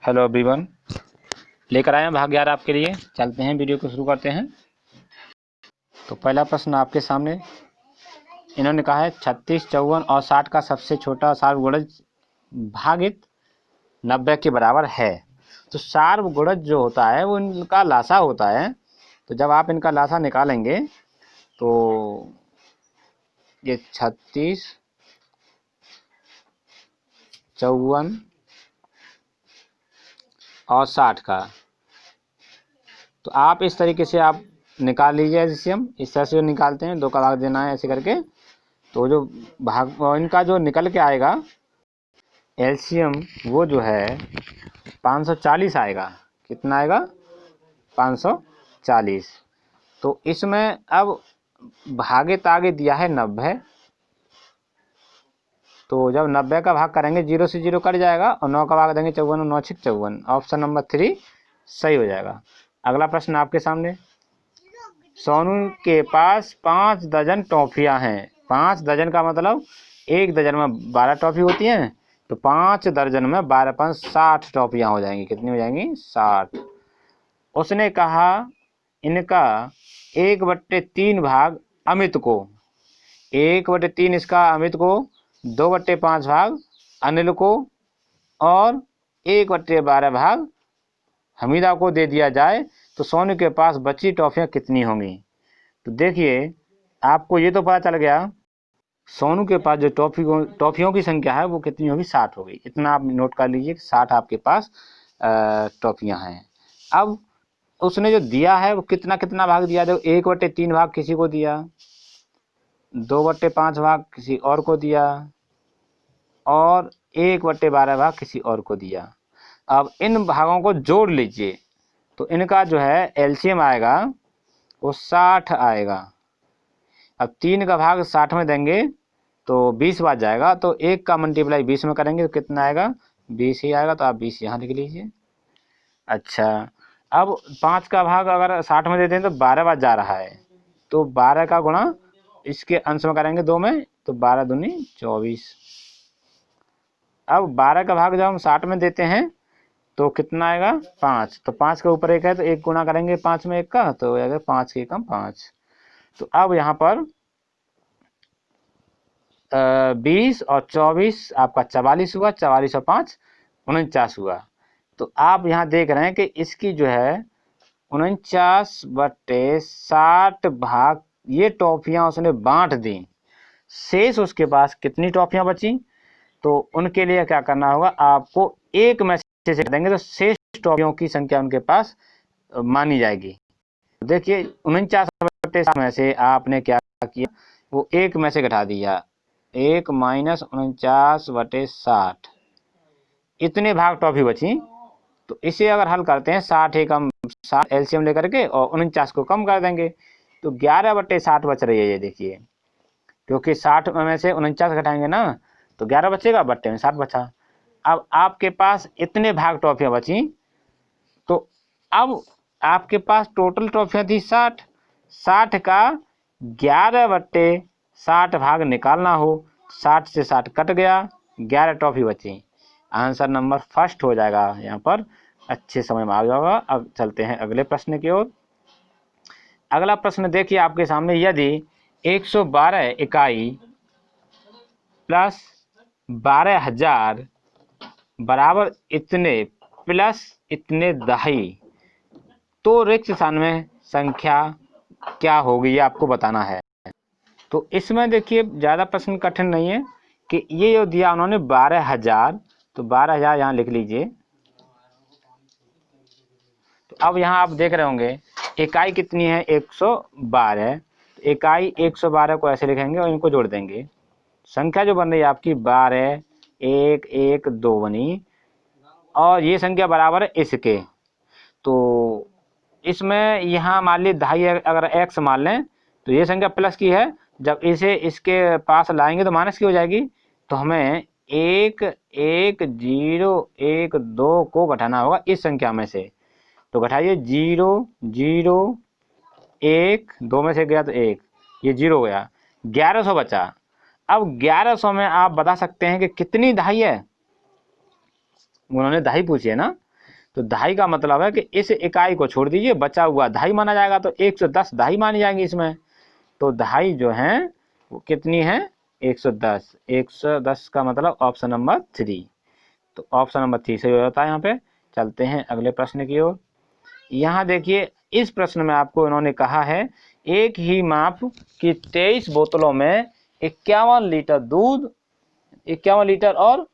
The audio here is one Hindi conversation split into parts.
हेलो एवरीवन, लेकर आए हैं भाग 11 आपके लिए। चलते हैं, वीडियो को शुरू करते हैं। तो पहला प्रश्न आपके सामने इन्होंने कहा है 36, 54 और 60 का सबसे छोटा सार्वगुणज भागित 90 के बराबर है। तो सार्वगुणज जो होता है वो इनका लासा होता है। तो जब आप इनका लासा निकालेंगे तो ये 36, 54 और 60 का, तो आप इस तरीके से आप निकाल लीजिए। एलसीएम इस तरह से निकालते हैं, 2 का भाग देना है ऐसे करके। तो जो भाग इनका जो निकल के आएगा एलसीएम वो जो है 540 आएगा। कितना आएगा? 540। तो इसमें अब भागित आगे दिया है 90। तो जब 90 का भाग करेंगे 0 से 0 कट जाएगा और 9 का भाग देंगे 54 और 9 6 54। ऑप्शन नंबर 3 सही हो जाएगा। अगला प्रश्न आपके सामने, सोनू के पास 5 दर्जन टॉफियां हैं। 5 दर्जन का मतलब 1 दर्जन में 12 टॉफी होती हैं। तो 5 दर्जन में 12 5 60 टॉफियां हो जाएंगी। कितनी हो जाएंगी? 60। उसने कहा इनका 1/3 भाग अमित को, 1/3 इसका अमित को, 2/5 भाग अनिल को और 1/12 भाग हमीदा को दे दिया जाए तो सोनू के पास बची टॉफियां कितनी होंगी? तो देखिए, आपको ये तो पता चल गया सोनू के पास जो टॉफियों की संख्या है वो कितनी होगी? 60 होगी। इतना आप नोट कर लीजिए, 60 आपके पास टॉफियां हैं। अब उसने जो दिया है वो कितना कितना भाग दिया? जो 1/3 भाग किसी को दिया, 2/5 भाग किसी और को दिया और 1/12 भाग किसी और को दिया। अब इन भागों को जोड़ लीजिए तो इनका जो है एलसीएम आएगा वो 60 आएगा। अब 3 का भाग 60 में देंगे तो 20 बार जाएगा। तो 1 का मल्टीप्लाई 20 में करेंगे तो कितना आएगा? 20 ही आएगा। तो आप 20 यहाँ लिख लीजिए। अच्छा, अब 5 का भाग अगर 60 में देते हैं तो 12 बार जा रहा है। तो 12 का गुणा इसके अंश में करेंगे 2 में, तो 12 दूनी 24। अब 12 का भाग जब हम 60 में देते हैं तो कितना आएगा? 5। तो 5 के ऊपर 1 है तो 1 गुना करेंगे 5 में 1 का, तो आएगा 5 के कम 5। तो अब यहाँ पर 20 और 24 आपका 44 हुआ। 44 और 5 49 हुआ। तो आप यहाँ देख रहे हैं कि इसकी जो है 49/60 भाग ये टॉफियां उसने बांट दी। शेष उसके पास कितनी टॉफियां बची? तो उनके लिए क्या करना होगा? आपको एक में से देंगे तो शेष टॉफियों की संख्या उनके पास मानी जाएगी। देखिए 49/60 में से आपने क्या किया? वो एक में से घटा दिया। 1 - 49/60 इतने भाग टॉफी बची। तो इसे अगर हल करते हैं 60 एक हम 60 एलसीएम लेकर के और 49 को कम कर देंगे तो 11/60 बच रही है। ये देखिए, क्योंकि 60 में से 49 घटाएंगे ना तो 11 बचेगा, बट्टे में 60 बचा। अब आपके पास इतने भाग टॉफियां बची। तो अब आपके पास टोटल टॉफियां थी 60। 60 का 11/60 भाग निकालना हो, 60 से 60 कट गया, 11 टॉफी बची। आंसर नंबर फर्स्ट हो जाएगा। यहाँ पर अच्छे समय में आ जाएगा। अब चलते हैं अगले प्रश्न की ओर। अगला प्रश्न देखिए आपके सामने, यदि 112 इकाई प्लस 12,000 बराबर इतने प्लस इतने दहाई, तो रिक्त स्थान में संख्या क्या होगी? ये आपको बताना है। तो इसमें देखिए ज़्यादा प्रश्न कठिन नहीं है कि ये जो दिया उन्होंने 12,000, तो 12,000 यहाँ लिख लीजिए। तो अब यहाँ आप देख रहे होंगे इकाई कितनी है? 112। इकाई 112 को ऐसे लिखेंगे और इनको जोड़ देंगे। संख्या जो बन रही है आपकी 12, 1 1 2 बनी और ये संख्या बराबर है इसके। तो इसमें यहाँ मान ली दहाई अगर x मान लें तो ये संख्या प्लस की है। जब इसे इसके पास लाएंगे तो माइनस की हो जाएगी। तो हमें 1 1 0 1 2 को घटाना होगा इस संख्या में से। तो घटाइए 0 0 1 2 में से गया तो 1, ये 0 हो गया, 1100 बचा। अब 1100 में आप बता सकते हैं कि कितनी दहाई है? उन्होंने दहाई पूछी है ना। तो दहाई का मतलब है कि इस इकाई को छोड़ दीजिए, बचा हुआ दहाई माना जाएगा, तो 110 दहाई मानी जाएंगी इसमें। तो दहाई जो है वो कितनी है, 110। 110 का मतलब ऑप्शन नंबर 3। तो ऑप्शन नंबर 3 सही हो जाता है यहाँ पे। चलते हैं अगले प्रश्न की ओर। यहाँ देखिए, इस प्रश्न में आपको इन्होंने कहा है एक ही माप की 23 बोतलों में 51 लीटर दूध, 51 लीटर और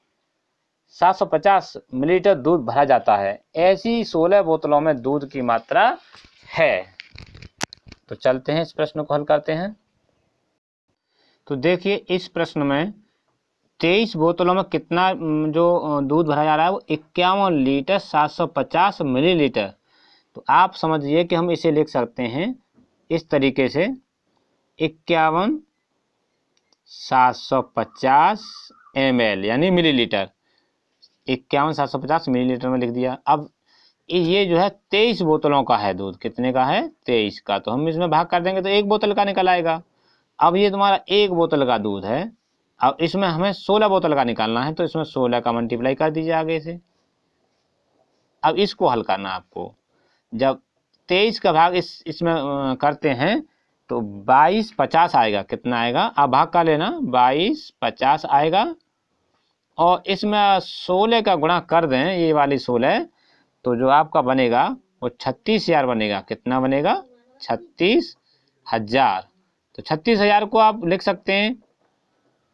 750 मिलीलीटर दूध भरा जाता है। ऐसी 16 बोतलों में दूध की मात्रा है। तो चलते हैं इस प्रश्न को हल करते हैं। तो देखिए, इस प्रश्न में 23 बोतलों में कितना जो दूध भरा जा रहा है वो 51 लीटर 750 मिलीलीटर। तो आप समझिए कि हम इसे लिख सकते हैं इस तरीके से, 51 750 ml यानी मिलीलीटर, 51 750 मिलीलीटर में लिख दिया। अब ये जो है 23 बोतलों का है दूध, कितने का है, 23 का। तो हम इसमें भाग कर देंगे तो एक बोतल का निकल आएगा। अब ये तुम्हारा एक बोतल का दूध है, अब इसमें हमें 16 बोतल का निकालना है, तो इसमें 16 का मल्टीप्लाई कर दीजिए आगे से। अब इसको हल करना आपको, जब 23 का भाग इसमें करते हैं तो 2250 आएगा। कितना आएगा, आप भाग का लेना, 2250 आएगा। और इसमें 16 का गुणा कर दें, ये वाली 16, तो जो आपका बनेगा वो 36,000 बनेगा। कितना बनेगा, 36,000। तो 36,000 को आप लिख सकते हैं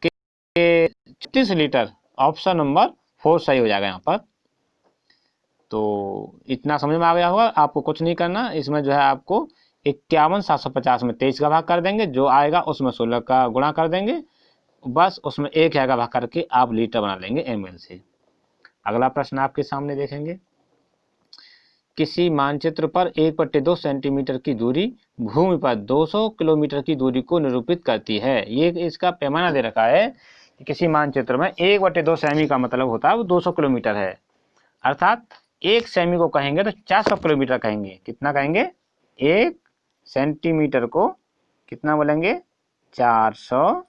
कि 36 लीटर। ऑप्शन नंबर 4 सही हो जाएगा यहाँ पर। तो इतना समझ में आ गया होगा, आपको कुछ नहीं करना। इसमें जो है आपको 51 750 में 23 का भाग कर देंगे, जो आएगा उसमें 16 का गुणा कर देंगे, बस उसमें 1 का भाग करके आप लीटर बना लेंगे ml से। अगला प्रश्न आपके सामने देखेंगे। किसी मानचित्र पर 1/2 सेंटीमीटर की दूरी भूमि पर 200 किलोमीटर की दूरी को निरूपित करती है। ये इसका पैमाना दे रखा है कि किसी मानचित्र में 1/2 सेमी का मतलब होता है वो 200 किलोमीटर है, अर्थात 1 सेमी को कहेंगे तो 400 किलोमीटर कहेंगे। कितना कहेंगे, 1 सेंटीमीटर को कितना बोलेंगे, 400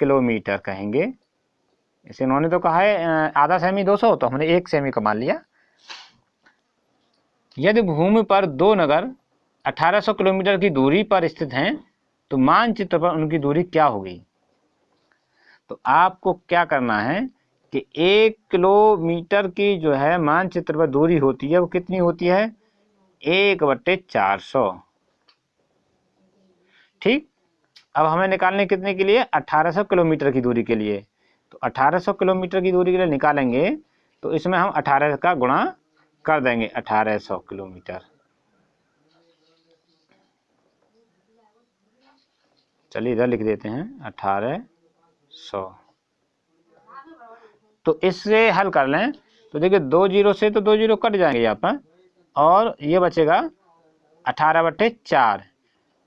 किलोमीटर कहेंगे। इसे उन्होंने तो कहा है आधा सेमी 200, तो हमने 1 सेमी का मान लिया। यदि भूमि पर दो नगर 1800 किलोमीटर की दूरी पर स्थित हैं तो मानचित्र पर उनकी दूरी क्या होगी। तो आपको क्या करना है कि 1 किलोमीटर की जो है मानचित्र पर दूरी होती है वो कितनी होती है, 1/400। ठीक, अब हमें निकालने कितने के लिए, 1800 किलोमीटर की दूरी के लिए। तो 1800 किलोमीटर की दूरी के लिए निकालेंगे तो इसमें हम 18 का गुणा कर देंगे, 1800 किलोमीटर। चलिए इधर लिख देते हैं 1800। तो इससे हल कर लें तो देखिए 2 जीरो से तो 2 जीरो कट जाएंगे यहाँ पर, और ये बचेगा 18/4।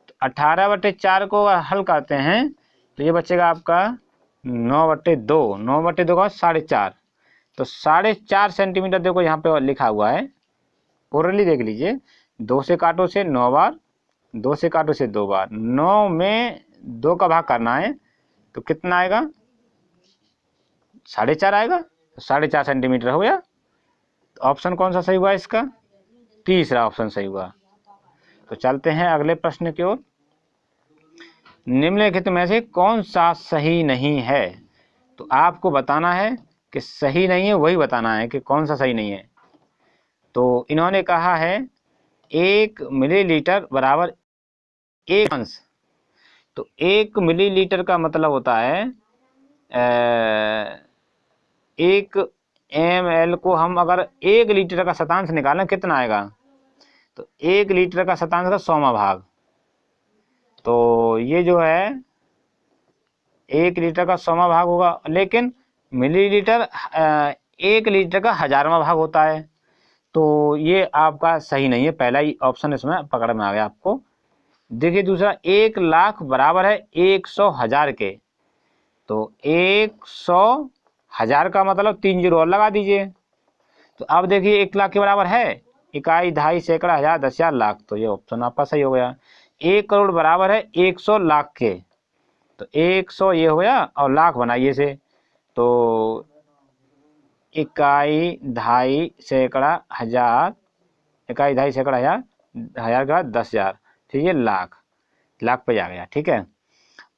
तो 18/4 को हल करते हैं तो ये बचेगा आपका 9/2। 9/2 का 4.5। तो 4.5 सेंटीमीटर देखो यहाँ पे लिखा हुआ है, ओरली देख लीजिए। 2 से काटो से 9 बार, 2 से काटो से 2 बार, 9 में 2 का भाग करना है तो कितना आएगा, 4.5 आएगा। तो 4.5 सेंटीमीटर हो गया। तो ऑप्शन कौन सा सही हुआ इसका, तीसरा ऑप्शन सही हुआ। तो चलते हैं अगले प्रश्न की ओर। निम्नलिखित में से कौन सा सही नहीं है। तो आपको बताना है कि सही नहीं है, वही बताना है कि कौन सा सही नहीं है। तो इन्होंने कहा है 1 मिलीलीटर बराबर 1 अंश। तो 1 मिलीलीटर का मतलब होता है 1 ml को हम अगर 1 लीटर का शतांश निकालें कितना आएगा, तो 1 लीटर का शतांश का 100वां भाग। तो ये जो है 1 लीटर का 100वां भाग होगा, लेकिन मिलीलीटर 1 लीटर का 1000वां भाग होता है। तो ये आपका सही नहीं है, पहला ही ऑप्शन इसमें पकड़ में आ गया आपको। देखिए दूसरा, 1 लाख बराबर है 100,000 के। तो 100,000 का मतलब 3 जीरो और लगा दीजिए। तो अब देखिए 1 लाख के बराबर है, इकाई, दहाई, सैकड़ा, हजार, 10,000, लाख। तो ये ऑप्शन आपका सही हो गया। 1 करोड़ बराबर है 100 लाख के। तो 100 ये हो गया और लाख बनाइए से। तो इकाई, ढाई, सैकड़ा, हजार, इकाई, ढाई, सैकड़ा, हजार, हजार के बाद 10,000, ठीक है, लाख, लाख पे आ गया, ठीक है।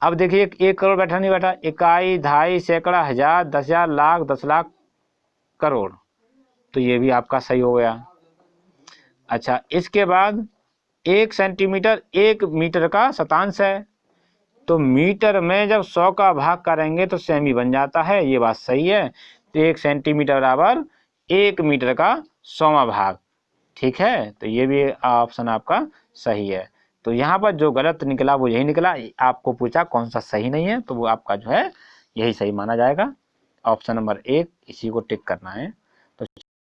अब देखिए 1 करोड़ बैठा नहीं बैठा, इकाई, ढाई, सैकड़ा, हजार, 10,000, लाख, 10 लाख, करोड़, तो ये भी आपका सही हो गया। अच्छा, इसके बाद 1 सेंटीमीटर 1 मीटर का शतांश है, तो मीटर में जब 100 का भाग करेंगे तो सेमी बन जाता है, ये बात सही है। तो 1 सेंटीमीटर बराबर 1 मीटर का 100वां भाग, ठीक है, तो ये भी ऑप्शन आपका सही है। तो यहाँ पर जो गलत निकला वो यही निकला, आपको पूछा कौन सा सही नहीं है, तो वो आपका जो है यही सही माना जाएगा, ऑप्शन नंबर 1, इसी को टिक करना है। तो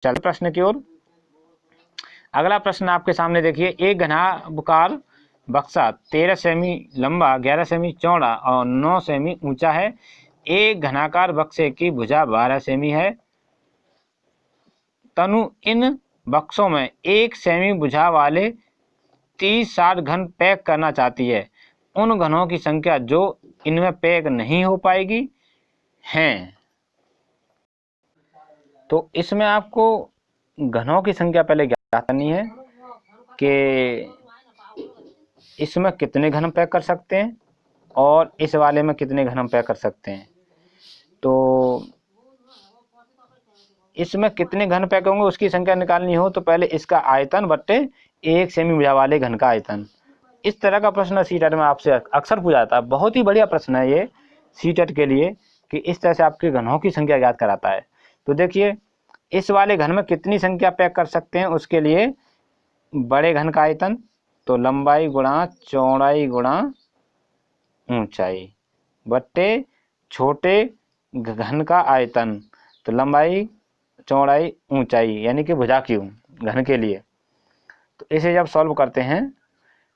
चलिए प्रश्न की ओर। अगला प्रश्न आपके सामने देखिए, एक घनाकार बक्सा 13 सेमी लंबा, 11 सेमी चौड़ा और 9 सेमी ऊंचा है। एक घनाकार बक्से की भुजा 12 सेमी है। तनु इन बक्सों में 1 सेमी भुजा वाले 30-60 घन पैक करना चाहती है। उन घनों की संख्या जो इनमें पैक नहीं हो पाएगी हैं। तो इसमें आपको घनों की संख्या पहले ज्ञात करनी है कि इसमें कितने घन पैक कर सकते हैं और इस वाले में कितने घन पैक कर सकते हैं। तो इसमें कितने घन पैक होंगे उसकी संख्या निकालनी हो तो पहले इसका आयतन बट्टे 1 सेमी भुजा वाले घन का आयतन। इस तरह का प्रश्न सीटेट में आपसे अक्सर पूछा जाता है, बहुत ही बढ़िया प्रश्न है ये सीटेट के लिए कि इस तरह से आपके घनों की संख्या ज्ञात कराता है। तो देखिए इस वाले घन में कितनी संख्या पैक कर सकते हैं, उसके लिए बड़े घन का आयतन, तो लंबाई गुणा चौड़ाई गुणा ऊंचाई बट्टे छोटे घन का आयतन, तो लंबाई चौड़ाई ऊंचाई यानी कि भुजा क्यू घन के लिए। तो इसे जब सॉल्व करते हैं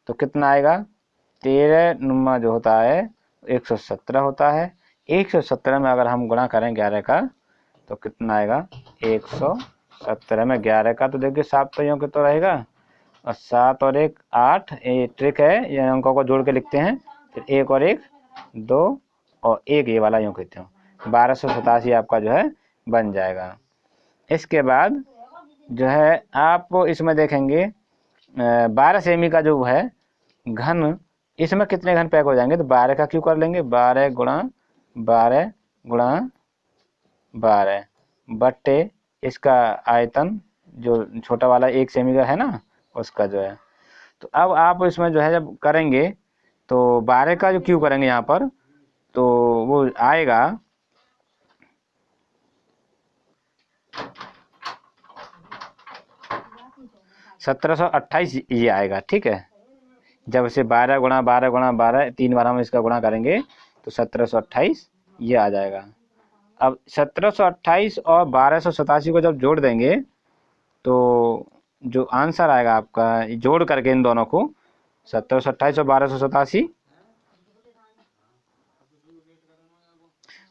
तो कितना आएगा, 13 नुमा जो होता है 117 होता है। 117 में अगर हम गुणा करें 11 का तो कितना आएगा, 117 में 11 का, तो देखिए 7 तो यूँ के तो रहेगा और 7 और 1 8, ये ट्रिक है, ये अंकों को जोड़ के लिखते हैं, फिर 1 और 1 2 और 1 ये वाला यूँ कहते हो, 1287 आपका जो है बन जाएगा। इसके बाद जो है आप इसमें देखेंगे 12 सेमी का जो है घन, इसमें कितने घन पैक हो जाएंगे, तो 12 का क्यों कर लेंगे, 12 गुणा 12 गुणा 12 बट्टे इसका आयतन जो छोटा वाला 1 सेमी का है ना उसका जो है। तो अब आप इसमें जो है जब करेंगे तो 12 का जो क्यों करेंगे यहाँ पर, तो वो आएगा 1728 ये आएगा, ठीक है। जब इसे 12 गुणा 12 गुणा 12 3 बार हम इसका गुणा करेंगे तो 1728 ये आ जाएगा। अब 1728 और 1287 को जब जोड़ देंगे तो जो आंसर आएगा आपका जोड़ करके इन दोनों को 1728 और 1287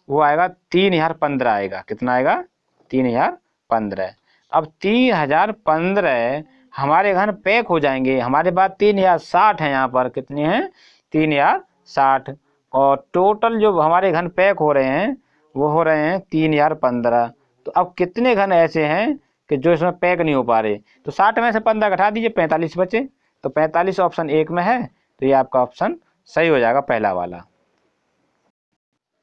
वो आएगा 3015 आएगा। कितना आएगा, 3015। अब 3015 हमारे घन पैक हो जाएंगे, हमारे पास 3060 है, यहाँ पर कितने हैं 3060, और टोटल जो हमारे घन पैक हो रहे हैं वो हो रहे हैं 3015। तो अब कितने घन ऐसे हैं कि जो इसमें पैक नहीं हो पा रहे, तो 60 में से 15 घटा दीजिए, 45 बचे, तो 45 ऑप्शन 1 में है, तो ये आपका ऑप्शन सही हो जाएगा पहला वाला।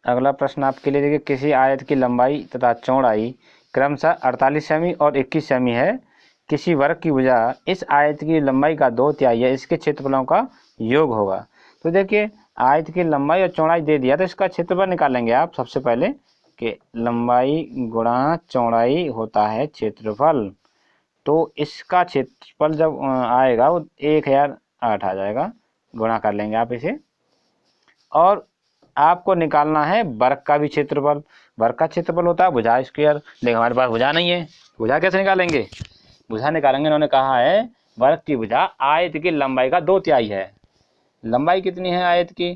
अगला प्रश्न आपके लिए देखिए, किसी आयत की लंबाई तथा चौड़ाई क्रमशः 48 सेमी और 21 सेमी है। किसी वर्ग की भुजा इस आयत की लंबाई का 2/3 है, इसके क्षेत्रफलों का योग होगा। तो देखिए आयत की लंबाई और चौड़ाई दे दिया, तो इसका क्षेत्रफल निकालेंगे आप सबसे पहले कि लंबाई गुणा चौड़ाई होता है क्षेत्रफल, तो इसका क्षेत्रफल जब आएगा वो 1008 आ जाएगा, गुणा कर लेंगे आप इसे। और आपको निकालना है वर्ग का भी क्षेत्रफल, वर्ग का क्षेत्रफल होता है भुजा स्क्वायर, लेकिन हमारे पास भुजा नहीं है, भुजा कैसे निकालेंगे, भुजा निकालेंगे, इन्होंने कहा है वर्ग की भुजा आयत की लंबाई का 2/3 है। लंबाई कितनी है आयत की,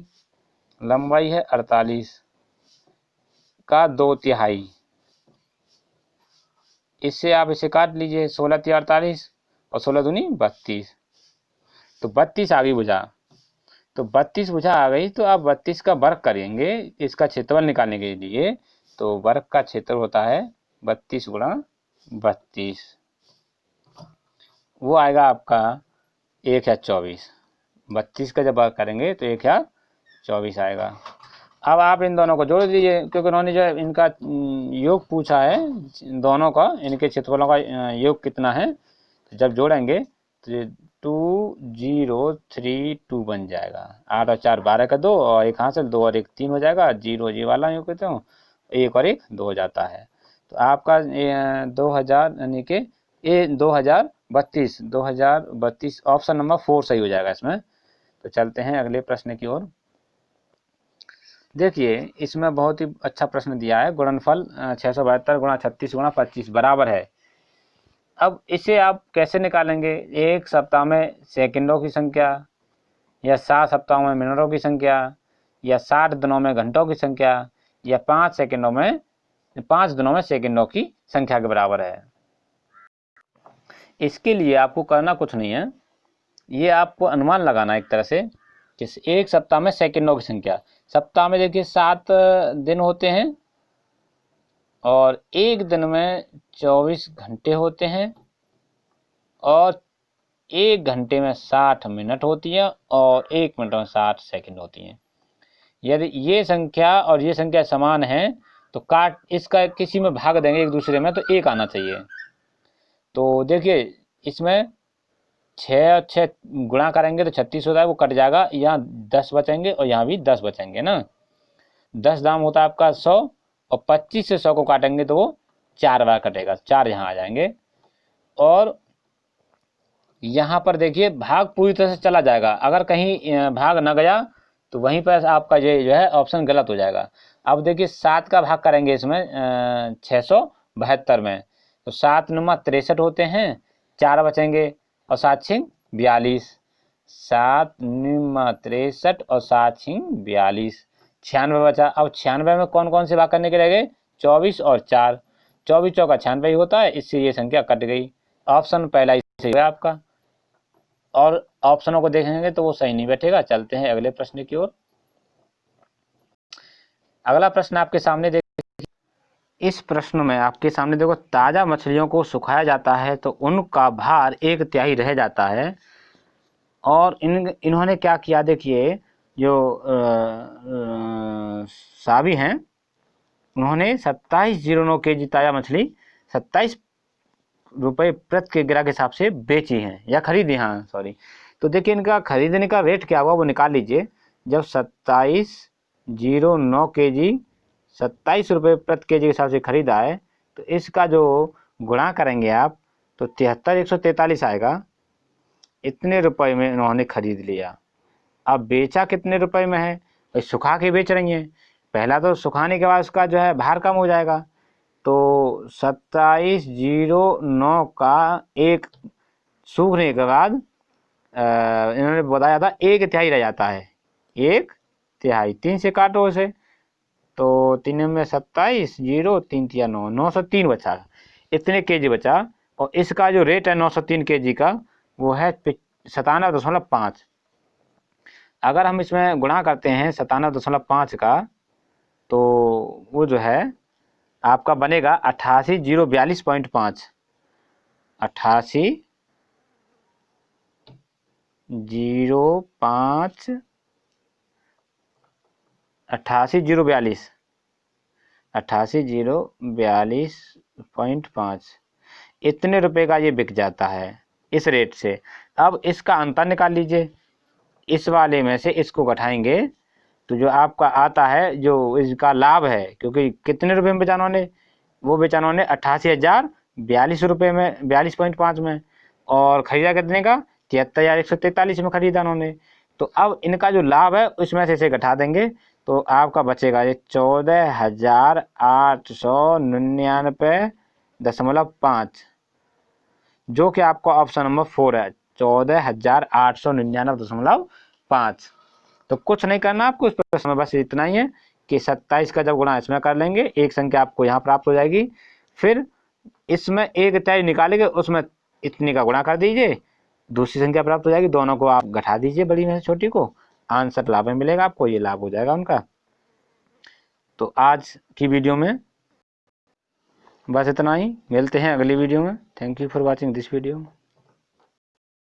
लंबाई है 48 का 2/3, इससे आप इसे काट लीजिए, 16 × 48 और 16 दूनी 32, तो 32 आ गई भुजा। तो 32 भुजा आ गई, तो आप 32 का वर्ग करेंगे इसका क्षेत्रफल निकालने के लिए, तो वर्ग का क्षेत्र होता है 32 गुणा 32, वो आएगा आपका 1024। 32 का जब बात करेंगे तो 1024 आएगा। अब आप इन दोनों को जोड़ दीजिए, क्योंकि उन्होंने जो इनका योग पूछा है दोनों का, इनके क्षेत्रफलों का योग कितना है, तो जब जोड़ेंगे तो 2032 बन जाएगा। 8 और 4 12 का 2, और एक हासिल 2 और 1 3 हो जाएगा। 0 जी वाला यूँ कहते हो, 1 और 1 2 हो जाता है। तो आपका 2000 यानी कि ये 2032 ऑप्शन नंबर 4 सही हो जाएगा इसमें। तो चलते हैं अगले प्रश्न की ओर। देखिए इसमें बहुत ही अच्छा प्रश्न दिया है। गुणनफल 672 गुणा 36 गुणा 25 बराबर है। अब इसे आप कैसे निकालेंगे? एक सप्ताह में सेकंडों की संख्या, या 7 सप्ताहों में मिनटों की संख्या, या 60 दिनों में घंटों की संख्या, या 5 दिनों में सेकंडों की संख्या के बराबर है। इसके लिए आपको करना कुछ नहीं है, ये आपको अनुमान लगाना एक तरह से कि एक सप्ताह में सेकंडों की संख्या। सप्ताह में देखिए 7 दिन होते हैं, और एक दिन में 24 घंटे होते हैं, और एक घंटे में 60 मिनट होती है, और एक मिनट में 60 सेकंड होती हैं। यदि ये संख्या और ये संख्या समान है तो काट इसका किसी में भाग देंगे एक दूसरे में, तो 1 आना चाहिए। तो देखिए इसमें 6 और 6 गुणा करेंगे तो 36 होता है, वो कट जाएगा। यहाँ 10 बचेंगे और यहाँ भी 10 बचेंगे ना। 10 दाम होता है आपका 100, और 25 से 100 को काटेंगे तो वो 4 बार कटेगा, 4 यहाँ आ जाएंगे। और यहाँ पर देखिए भाग पूरी तरह से चला जाएगा। अगर कहीं भाग न गया तो वहीं पर आपका ये जो है ऑप्शन गलत हो जाएगा। अब देखिए 7 का भाग करेंगे इसमें 672 में, तो 7 नुमा 63 होते हैं, 4 बचेंगे, और 7 छिंग 42। 7 नुमा 63 और 7 छिंग 42, 96 बचा। अब 96 में कौन कौन से भाग करने के रह गए? 24 और 4। 24 चौका 96 होता है, इससे ये संख्या कट गई। ऑप्शन पहला सही है आपका, और ऑप्शनों को देखेंगे तो वो सही नहीं बैठेगा। चलते हैं अगले प्रश्न की ओर। अगला प्रश्न आपके सामने देखिए। इस प्रश्न में आपके सामने देखो, ताज़ा मछलियों को सुखाया जाता है तो उनका भार 1/3 रह जाता है। और इन्होंने क्या किया, देखिए जो साबी हैं, उन्होंने 2709 kg ताज़ा मछली 27 रुपये प्रति किलोग्राम के हिसाब से बेची हैं या खरीदी, हाँ सॉरी। तो देखिए इनका खरीदने का रेट क्या हुआ वो निकाल लीजिए। जब 2709 kg 27 रुपये प्रति केजी के हिसाब से खरीदा है, तो इसका जो गुणा करेंगे आप तो 73,143 आएगा। इतने रुपए में इन्होंने खरीद लिया। अब बेचा कितने रुपए में है? भाई सुखा के बेच रही हैं। पहला तो सुखाने के बाद उसका जो है भार कम हो जाएगा। तो 2709 का एक सूखने के बाद इन्होंने बताया था 1/3 रह जाता है। 1/3 3 से काटो उसे, तो 3 में 27, 0 3 तिया 9, 903 बचा। इतने केजी बचा। और इसका जो रेट है 903 केजी का, वो है 97.5। अगर हम इसमें गुणा करते हैं 97.5 का, तो वो जो है आपका बनेगा 88,042.5। 88,005 88,042 88,042.5 इतने रुपए का ये बिक जाता है इस रेट से। अब इसका अंतर निकाल लीजिए। इस वाले में से इसको घटाएंगे तो जो आपका आता है, जो इसका लाभ है, क्योंकि कितने रुपए में बेचाना उन्होंने, वो बेचाना उन्होंने 88,042 रुपये में 42.5 में, और खरीदा कितने का? 73,143 में खरीदा उन्होंने। तो अब इनका जो लाभ है उसमें से इसे घटा देंगे तो आपका बचेगा ये 14,899.5, जो कि आपका ऑप्शन नंबर 4 है, 14,899.5। तो कुछ नहीं करना आपको इस प्रश्न में, बस इतना ही है कि 27 का जब गुणा इसमें कर लेंगे, एक संख्या आपको यहाँ प्राप्त हो जाएगी। फिर इसमें 1/3 निकालेंगे, उसमें इतनी का गुणा कर दीजिए, दूसरी संख्या प्राप्त हो जाएगी। दोनों को आप घटा दीजिए बड़ी में से छोटी को, आंसर लाभ में मिलेगा आपको, ये लाभ हो जाएगा उनका। तो आज की वीडियो में बस इतना ही, मिलते हैं अगली वीडियो में। Thank you for watching this video.